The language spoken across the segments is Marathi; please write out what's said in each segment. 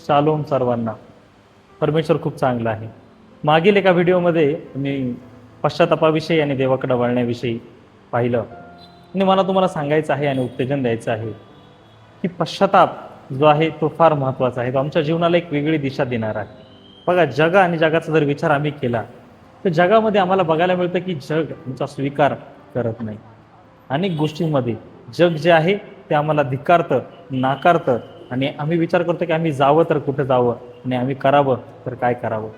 शालोम सर्वांना. परमेश्वर खूप चांगला आहे. मागील एका व्हिडिओमध्ये मी पश्चातापाविषयी आणि देवाकडे वळण्याविषयी पाहिलं आणि मला तुम्हाला सांगायचं आहे आणि उत्तेजन द्यायचं आहे की पश्चाताप जो आहे तो फार महत्त्वाचा आहे. तो आमच्या जीवनाला एक वेगळी दिशा देणार आहे. बघा, जग आणि जगाचा जर विचार आम्ही केला तर जगामध्ये आम्हाला बघायला मिळतं की जग आमचा स्वीकार करत नाही. अनेक गोष्टींमध्ये जग जे आहे ते आम्हाला धिक्कारतं, नाकारतं आणि आम्ही विचार करतो की आम्ही जावं तर कुठं जावं आणि आम्ही करावं तर काय करावं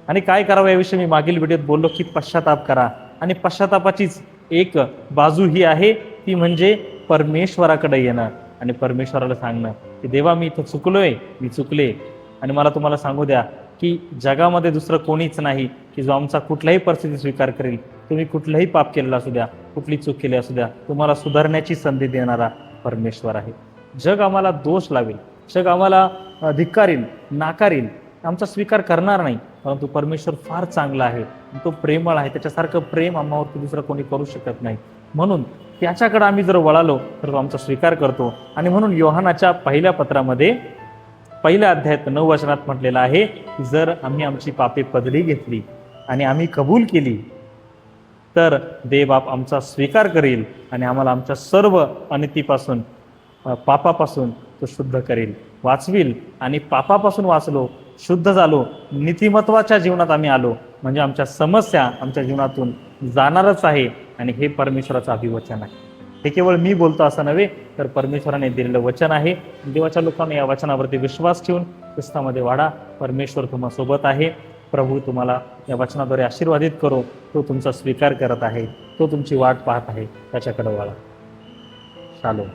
आणि काय करावं याविषयी मी मागील व्हिडिओत बोललो की पश्चाताप करा. आणि पश्चातापाचीच एक बाजू ही आहे, ती म्हणजे परमेश्वराकडे येणं आणि परमेश्वराला सांगणं की देवा मी इथं चुकलोय, मी चुकले. आणि मला तुम्हाला सांगू द्या की जगामध्ये दुसरं कोणीच नाही की जो आमचा कुठल्याही परिस्थिती स्वीकार करेल. तुम्ही कुठलंही पाप केलेलं असू द्या, कुठली चूक केली असू द्या, तुम्हाला सुधारण्याची संधी देणारा परमेश्वर आहे. जग आम्हाला दोष लावेल, जग आम्हाला धिक्कारील, नाकारील, आमचा स्वीकार करणार नाही. परंतु परमेश्वर फार चांगला आहे, तो प्रेमळ आहे. त्याच्यासारखं प्रेम आम्हावरती दुसरं कोणी करू शकत नाही. म्हणून त्याच्याकडे आम्ही जर वळालो तर तो आमचा स्वीकार करतो. आणि म्हणून योहानाच्या पहिल्या पत्रामध्ये पहिल्या अध्यायात 9 वचनात म्हटलेलं आहे की जर आम्ही आमची पापे पदरी घेतली आणि आम्ही कबूल केली तर देवबाप आमचा स्वीकार करेल आणि आम्हाला आमच्या सर्व अनितीपासून, पापापासून तो शुद्ध करेल, वाचविल. आणि पापापासून वाचलो, शुद्ध झालो, नीतिमत्वाच्या जीवनात आम्ही आलो म्हणजे आमच्या समस्या आमच्या जीवनातून जाणारच आहे. आणि हे परमेश्वराचं अभिवचन आहे. हे केवळ मी बोलतो असं नव्हे, तर परमेश्वराने दिलेलं वचन आहे. देवाच्या लोकांना या वचनावरती विश्वास ठेवून ख्रिस्तामध्ये वाढा. परमेश्वर तुम्हा सोबत आहे. प्रभू तुम्हाला या वचनाद्वारे आशीर्वादित करो. तो तुमचा स्वीकार करत आहे, तो तुमची वाट पाहत आहे, त्याच्याकडे वळा. शालोम.